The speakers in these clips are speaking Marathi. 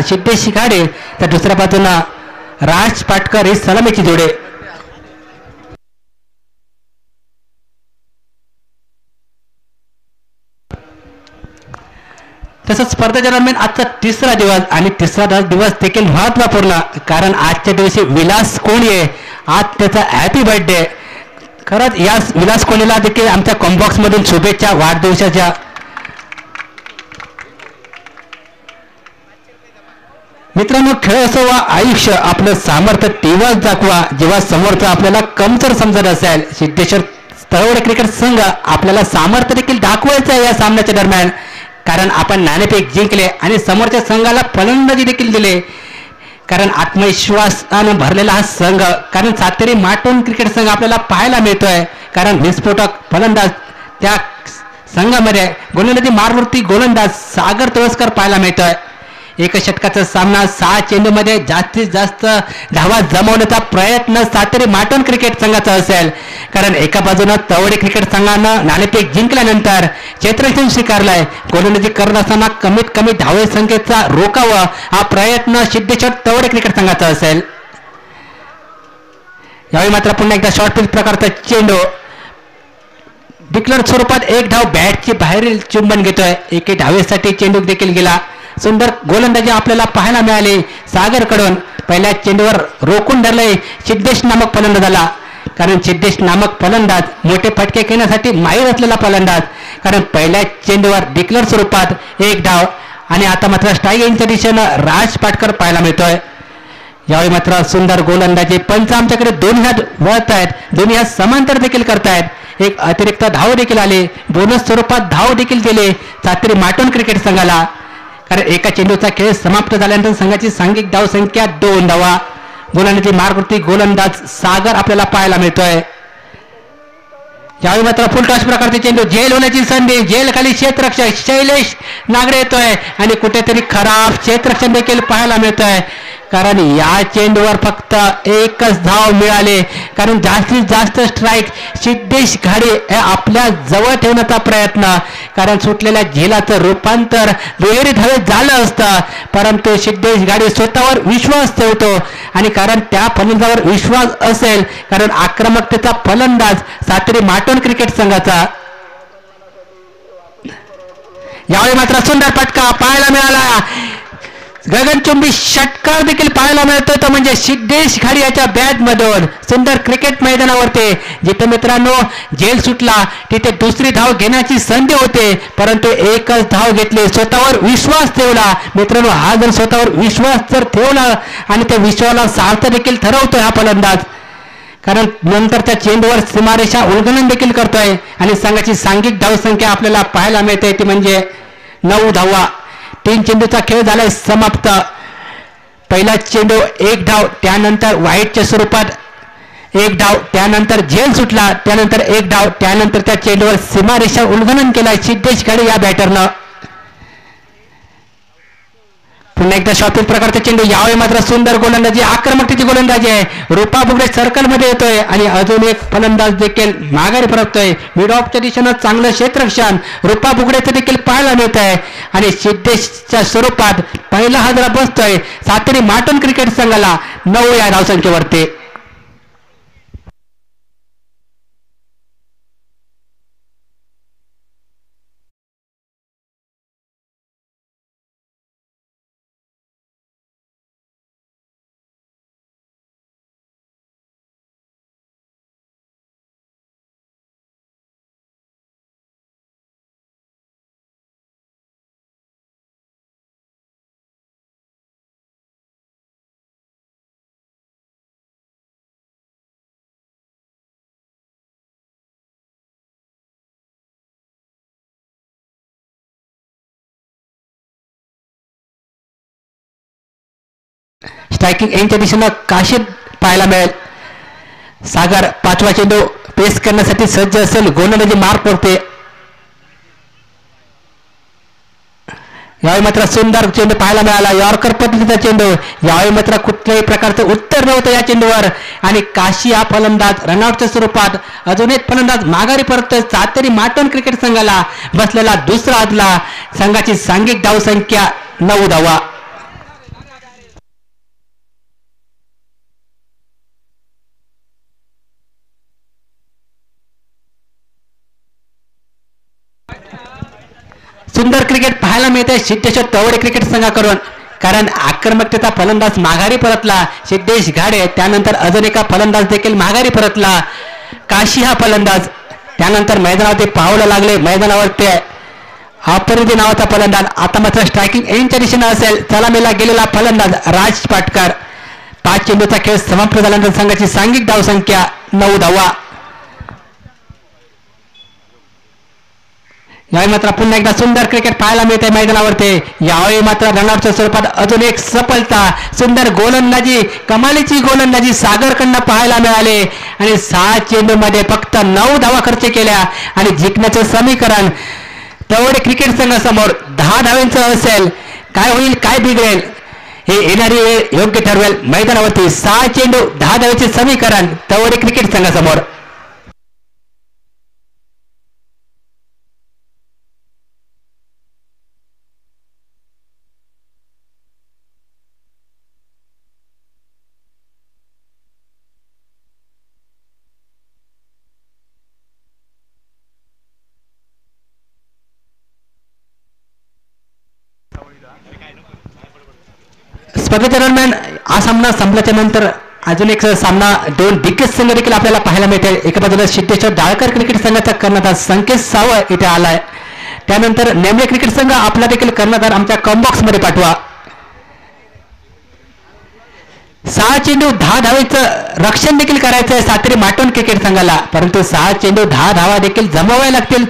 सिद्धेश गाडे तर दुसऱ्या बाजूला राज पाटकर ही सलामीची जोडे. तसंच स्पर्धेच्या दरम्यान आजचा तिसरा दिवस आणि तिसरा दिवस देखील महत्वपूर्ण, कारण आजच्या दिवशी विलास कोळी आज त्याचा हॅपी बर्थडे. खरंच या विलास कोळीला देखील आमच्या कॉम्बॉक्स मधून शुभेच्छा वाढदिवसाच्या. मित्रांनो, खेळ असो वा आयुष्य आपलं सामर्थ्य तेव्हाच दाखवा जेव्हा समोरचा आपल्याला कमतर समजत असेल. सिद्धेश्वर तळवडे क्रिकेट संघ आपल्याला सामर्थ्य देखील दाखवायचं आहे या सामन्याच्या दरम्यान, कारण आपण नाणेफेक जिंकले आणि समोरच्या संघाला फलंदाजी देखील दिले. कारण आत्मविश्वासानं भरलेला हा संघ, कारण सातेरी माटोन क्रिकेट संघ आपल्याला पाहायला मिळतोय. कारण विस्फोटक फलंदाज त्या संघामध्ये गोलंदाजी मारवरती गोलंदाज सागर तुळसकर पाहायला मिळतोय. एक षटकाचा सामना 6 चेंडूमध्ये जास्तीत जास्त धावा जमवण्याचा प्रयत्न सातेरी माटोन क्रिकेट संघाचा असेल. कारण एका बाजूनं तळवडे क्रिकेट संघानं नाणेफेक जिंकल्यानंतर क्षेत्ररक्षण स्वीकारलाय. गोलंदाजी करत असताना कमीत कमी धावे संख्येचा रोखावा हा प्रयत्न सिद्धेश्वर तळवडे क्रिकेट संघाचा असेल. यावेळी मात्र पुन्हा एकदा शॉर्ट पिच प्रकारचा चेंडू डिक्लेअर स्वरूपात एक धाव बॅटची बाहेरील चुंबन घेतोय. एके धावेसाठी चेंडू देखील गेला. सुंदर गोलंदाजी आपल्याला पाहायला मिळाली सागर कडून. पहिल्या चेंडूवर रोखून धरले सिद्धेश नामक फलंदाजाला, कारण सिद्धेश नामक फलंदाज मोठे फटके खेळण्यासाठी माहीर असलेला फलंदाज. कारण पहिल्या चेंडूवर डिक्लेअर स्वरूपात एक धाव आणि आता मात्र स्ट्राईक यांच्या दिशेनं राज पाटकर पाहायला मिळतोय. यावेळी मात्र सुंदर गोलंदाजी. पंच आमच्याकडे दोन्ही हात वळत आहेत, दोन्ही हात समांतर देखील करतायत. एक अतिरिक्त धाव देखील आले, बोनस स्वरूपात धाव देखील दिले सातेरी माटोन क्रिकेट संघाला. कारण एका चेंडूचा खेळ समाप्त झाल्यानंतर संघाची सांघिक धाव संख्या 2 धावा. गोलंदाजी मार्गवरती गोलंदाज सागर आपल्याला पाहायला मिळतोय. यावेळी मात्र फुल टॉस प्रकारचे चेंडू, झेल होण्याची संधी. झेल खाली क्षेत्ररक्षक शैलेश नागरे येतोय आणि कुठेतरी खराब क्षेत्ररक्षण देखील पाहायला मिळतोय. कारण या चेंडूवर फक्त एकच धाव मिळाले. कारण जास्तीत जास्त स्ट्राईक सिद्धेश घाडे हे आपल्या जवळ ठेवण्याचा प्रयत्न, कारण सुटलेल्या झेलाचं रूपांतर दुहेरी धावेत झालं असतं. परंतु सिद्धेश घाडे स्वतःवर विश्वास ठेवतो आणि कारण त्या फलंदाजावर विश्वास असेल, कारण आक्रमकतेचा फलंदाज सातेरी माटोन क्रिकेट संघाचा. यावेळी मात्र सुंदर फटका पाहायला मिळाला. गगनचुंबी षटकार देखील पाहायला मिळतोय तो म्हणजे सिद्धेश घाडी याच्या बॅट मधून. सुंदर क्रिकेट मैदानावरती जिथे मित्रांनो झेल सुटला तिथे दुसरी धाव घेण्याची संधी होते, परंतु एकच धाव घेतली. स्वतःवर विश्वास ठेवला मित्रांनो. हा जर स्वतःवर विश्वास जर ठेवला आणि त्या विश्वासाला सार्थ देखील ठरवतोय हा फलंदाज, कारण नंतरच्या चेंडूवर सीमारेषा उल्लंघन देखील करतोय आणि संघाची सांघिक धावसंख्या आपल्याला पाहायला मिळते ती म्हणजे 9 धावा. 3 चेंडूचा खेळ झालाय समाप्त. पहिला चेंडू 1 धाव, त्यानंतर वाईटच्या स्वरूपात 1 धाव, त्यानंतर झेल सुटला, त्यानंतर 1 धाव, त्यानंतर त्या चेंडूवर सीमारेषा उल्लंघन केलाय सिद्धेश घाडी या बॅटरनं. पुन्हा एकदा शॉपिंग प्रकारचा चेंडू. यावेळी मात्र सुंदर गोलंदाजी, आक्रमकतेची गोलंदाजी आहे. रूपा बुगडे सर्कल मध्ये येतोय आणि अजून एक फलंदाज देखील माघारी परततोय. मिड ऑफच्या दिशेनं चांगलं क्षेत्ररक्षण रूपा बुगडेचं देखील पाहायला मिळत आहे आणि सिद्धेशच्या स्वरूपात पहिला हादरा बसतोय सातेरी माटोन क्रिकेट संघाला 9 या धावसंख्येवरती. स्ट्रायकिंग एंडच्या दिशेनं काशीद पाहायला मिळेल. सागर 5वा चेंडू पेस करण्यासाठी सज्ज असेल. गोलंदाजी मार्क करते. यावेळी मात्र सुंदर चेंडू पाहायला मिळाला. यॉर्कर पद्धतीचा चेंडू. यावेळी मात्र कुठल्याही प्रकारचं उत्तर नव्हतं या चेंडूवर आणि काशी हा फलंदाज रनआउटच्या स्वरूपात. अजून एक फलंदाज माघारी परततोय सातेरी माटोन क्रिकेट संघाला बसलेला दुसरा आदला. संघाची सांघिक धावसंख्या 9 धावा. सुंदर क्रिकेट पाहायला मिळते सिद्धेश्वर तवडे क्रिकेट संघाकडून, कारण आक्रमकतेचा फलंदाज माघारी परतला सिद्धेश घाडे, त्यानंतर अजून एका फलंदाज देखील माघारी परतला काशी हा फलंदाज, त्यानंतर मैदानावरती पाहायला लागले मैदानावरती अपरिधी नावाचा फलंदाज, आता मात्र स्ट्रायकिंग एंडच्या दिशेने असेल सलामीला गेलेला फलंदाज राज पाटकर. 5 चेंडूचा खेळ समाप्त झाल्यानंतर संघाची सांघिक धावसंख्या 9 धावा. यावेळी मात्र पुन्हा एकदा सुंदर क्रिकेट पाहायला मिळते मैदानावरती. यावेळी मात्र रनआउटच्या स्वरूपात अजून एक सफलता, सुंदर गोलंदाजी, कमालीची गोलंदाजी सागरकडनं पाहायला मिळाले आणि 6 चेंडूमध्ये फक्त 9 धावा खर्च केल्या आणि जिंकण्याचं समीकरण तवडे क्रिकेट संघासमोर 10 धावांचं असेल. काय होईल काय बिघडेल हे येणारी वेळ योग्य ठरवेल. मैदानावरती 6 चेंडू 10 धावेचे समीकरण तवडे क्रिकेट संघासमोर. स्पर्धेच्या दरम्यान हा सामना संपल्याच्या नंतर अजून एक सामना 2 दिग्गज संघ देखील आपल्याला पाहायला मिळतील. एका बाजूला सिद्धेश्वर डाळकर क्रिकेट संघाचा कर्णधार संकेत सावळ इथे आलाय, त्यानंतर नेमले क्रिकेट संघ आपला देखील कर्णधार आमच्या कॉम्बॉक्स मध्ये पाठवा. 6 चेंडू 10 धावेचं रक्षण देखील करायचं आहे सातेरी माटोन क्रिकेट संघाला, परंतु 6 चेंडू 10 धावा देखील जमवाव्या लागतील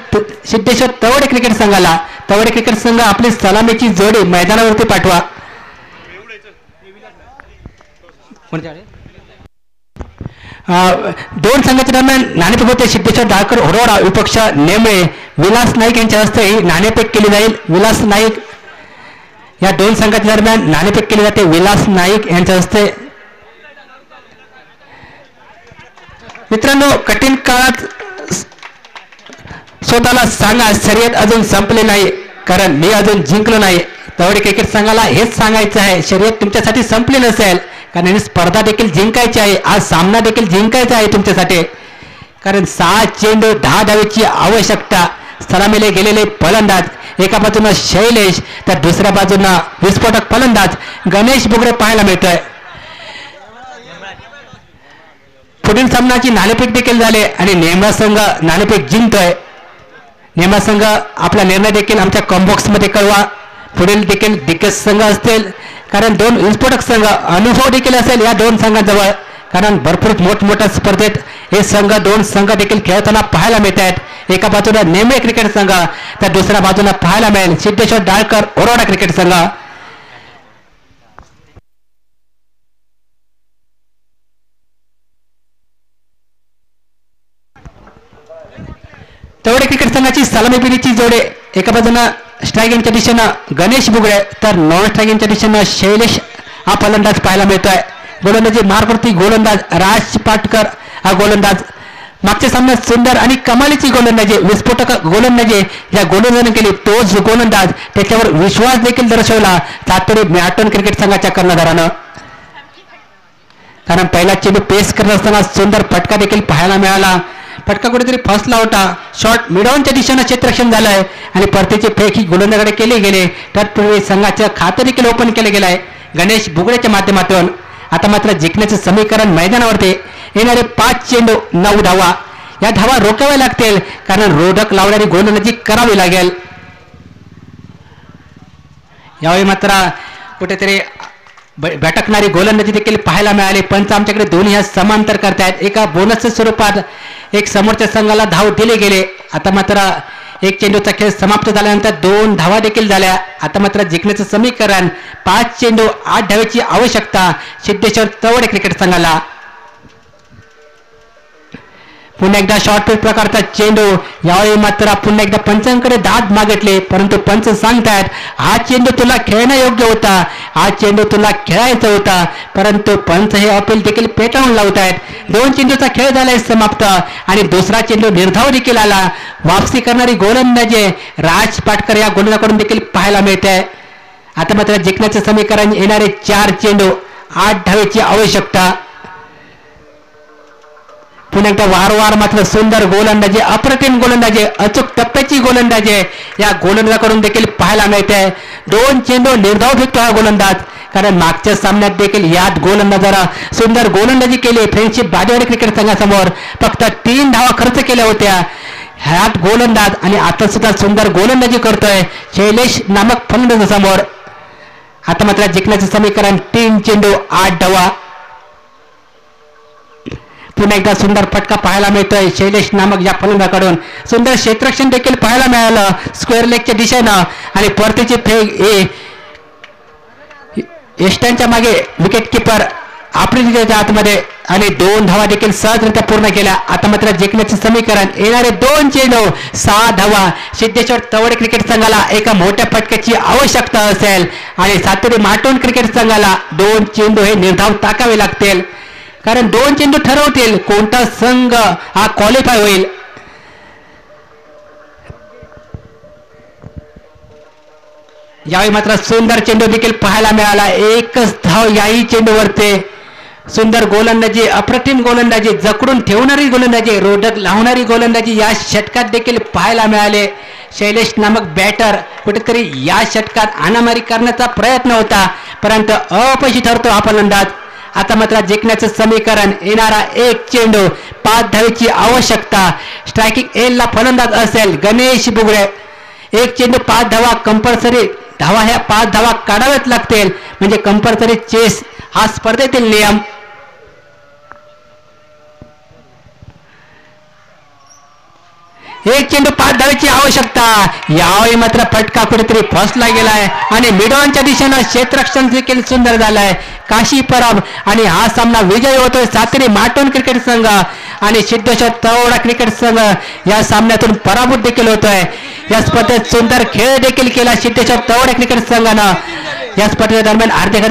सिद्धेश्वर तवडे क्रिकेट संघाला. तवडे क्रिकेट संघ आपली सलामीची जोडी मैदानावरती पाठवा. दोन संघाच्या दरम्यान नाणेफेक होते. सिद्धेश्वर डाळकर ओरोडा विपक्ष नेमळे विलास नाईक यांच्या हस्ते ही नाणेफेक केली जाईल. विलास नाईक या 2 संघाच्या दरम्यान नाणेफेक केली जाते विलास नाईक यांच्या हस्ते. मित्रांनो, कठीण काळात स्वतःला सांगा शर्यत अजून संपली नाही, कारण मी अजून जिंकलो नाही. तवडे क्रिकेट संघाला हेच सांगायचं आहे, शर्यत तुमच्यासाठी संपली नसेल, कारण ही स्पर्धा देखील जिंकायची आहे, आज सामना देखील जिंकायचा आहे तुमच्यासाठी. कारण 6 चेंडू 10 धावेची आवश्यकता. सलामीला गेलेले फलंदाज एका बाजूला शैलेश तर दुसऱ्या बाजूला विस्फोटक फलंदाज गणेश बुगडे पाहायला मिळतोय. पुढील सामन्याची नाणेफेक देखील झाले आणि नेमळा संघ नाणेफेक जिंकतोय. नेमळा संघ आपला निर्णय देखील आमच्या कॉम्बॉक्स मध्ये कळवा. पुढील देखील दिग्गज संघ असतील, कारण 2 विस्फोटक संघ अनुभव देखील असेल या 2 संघांजवळ, कारण भरपूर मोठमोठ्या स्पर्धेत हे संघ 2 संघ देखील खेळताना पाहायला मिळत आहेत. एका बाजूला नेमळे क्रिकेट संघ तर दुसऱ्या बाजूला पाहायला मिळेल सिद्धेश्वर डाळकर ओरोडा क्रिकेट संघ. तवडे क्रिकेट संघाची सलामीबिरीची जोडे एका बाजूला स्ट्रायकिंगच्या दिशेनं गणेश बुगडे तर नॉन स्ट्रायकिंगच्या दिशेनं शैलेश हा फलंदाज पाहायला मिळतोय. गोलंदाजी मारकृती गोलंदाज राज पाटकर हा गोलंदाज. मागच्या सामन्यात सुंदर आणि कमालीची गोलंदाजी विस्फोटक गोलंदाजी या गोलंदाजाने केली. तोच गोलंदाज त्याच्यावर विश्वास देखील दर्शवला सातेरी मॅटोन क्रिकेट संघाच्या कर्णधारानं, कारण पहिला चेंडू पेस करत असताना सुंदर फटका देखील पाहायला मिळाला. फटका कुठेतरी फसला होता. शॉट मिडॉनच्या दिशेनं क्षेत्ररक्षण झालंय आणि परतीची फेक ही गोलंदाजाकडे केली गेली. तत्पूर्वी संघाचं खातं देखील ओपन केलं गेलंय गणेश बुगडेच्या माध्यमातून. आता मात्र जिंकण्याचं समीकरण मैदानावरती. येणारे 5 चेंडू 9 धावा. या धावा रोखाव्या लागतील, कारण रोधक लावणारी गोलंदाजी करावी लागेल. यावेळी मात्र कुठेतरी भटकणारी गोलंदाजी देखील पाहायला मिळाली. पंच आमच्याकडे दोन्ही ह्या समांतर करतायत. एका बोनसच्या स्वरूपात एक समोरच्या संघाला धाव दिले गेले. आता मात्र 1 चेंडूचा खेळ समाप्त झाल्यानंतर 2 धावा देखील झाल्या. आता मात्र जिंकण्याचं समीकरण 5 चेंडू 8 धावेची आवश्यकता सिद्धेश्वर तवडे क्रिकेट संघाला. पुन्हा एकदा शॉर्ट पिच प्रकारचा चेंडू. यावेळी मात्र पुन्हा एकदा पंचांकडे दाद मागितले, परंतु पंच सांगतायत हा चेंडू तुला खेळणं योग्य होता, हा चेंडू तुला खेळायचा होता, परंतु पंच हे अपील देखील पेटाळून लावतायत. 2 चेंडूचा खेळ झालाय समाप्त आणि दुसरा चेंडू निर्धाव देखील आला. वापसी करणारी गोलंदाजी राज पाटकर या गोलंदाजाकडून देखील पाहायला मिळते. आता मात्र जिंकण्याचं समीकरण येणारे 4 चेंडू 8 धावेची आवश्यकता. पुन्हा एकदा वारंवार मात्र सुंदर गोलंदाजी, अप्रतिम गोलंदाजी, अचूक टप्प्याची गोलंदाजी या गोलंदाजाकडून देखील पाहायला मिळते. 2 चेंडू निर्धाव फेकतो हा गोलंदाज, कारण मागच्या सामन्यात देखील यात गोलंदाजाला सुंदर गोलंदाजी केली. फ्रेंडशिप बादेवाडी क्रिकेट संघासमोर फक्त 3 धावा खर्च केल्या होत्या. ह्यात गोलंदाज आणि आता सुद्धा सुंदर गोलंदाजी करतोय शैलेश नामक फलंदाजासमोर. आता मात्र जिंकण्याचे समीकरण 3 चेंडू 8 धावा. पुन्हा एकदा सुंदर फटका पाहायला मिळतोय शैलेश नामक या फलंदाजाकडून. सुंदर क्षेत्ररक्षण देखील पाहायला मिळालं स्क्वेअर लेगच्या दिशेनं आणि परतीची फेक एस्टनच्या मागे विकेट किपर आफ्रिकेच्या आतमध्ये आणि 2 धावा देखील सहजरित्या पूर्ण केल्या. आता मात्र जिंकण्याचे समीकरण येणारे 2 चेंडू 6 धावा. सिद्धेश्वर तवडे क्रिकेट संघाला एका मोठ्या फटक्याची आवश्यकता असेल आणि सातेरी माटोन क्रिकेट संघाला 2 चेंडू हे निर्धाव टाकावे लागतील, कारण 2 चेंडू ठरवतील कोणता संघ हा क्वालिफाय होईल. यावेळी मात्र सुंदर चेंडू देखील पाहायला मिळाला. एकच धाव याही चेंडूवरती. सुंदर गोलंदाजी, अप्रतिम गोलंदाजी, जकडून ठेवणारी गोलंदाजी, रोधक लावणारी गोलंदाजी या षटकात देखील पाहायला मिळाले. शैलेश नामक बॅटर कुठेतरी या षटकात आणामारी करण्याचा प्रयत्न होता, परंतु अपयशी ठरतो हा फलंदाज. आता मात्र जिंकण्याचं समीकरण येणारा 1 चेंडू 5 धावेची आवश्यकता. स्ट्रायकिंग एलला फलंदाज असेल गणेश बुगडे. 1 चेंडू 5 धावा कंपल्सरी धावा, ह्या 5 धावा काढाव्याच लागतील, म्हणजे कंपल्सरी चेस हा स्पर्धेतील नियम. एक चेंडू 5 धावेची आवश्यकता. यावेळी मात्र फटका कुठेतरी फसला गेलाय आणि मिडॉनच्या दिशेनं क्षेत्ररक्षण देखील सुंदर झालंय. काशी परब आणि हा सामना विजयी होतोय सातेरी माटोन क्रिकेट संघ आणि सिद्धेश्वर तळोडा क्रिकेट संघ या सामन्यातून पराभूत देखील होतोय. या स्पर्धेत सुंदर खेळ देखील केला सिद्धेश्वर तळोडा क्रिकेट संघानं. या स्पर्धेदरम्यान हार्दिक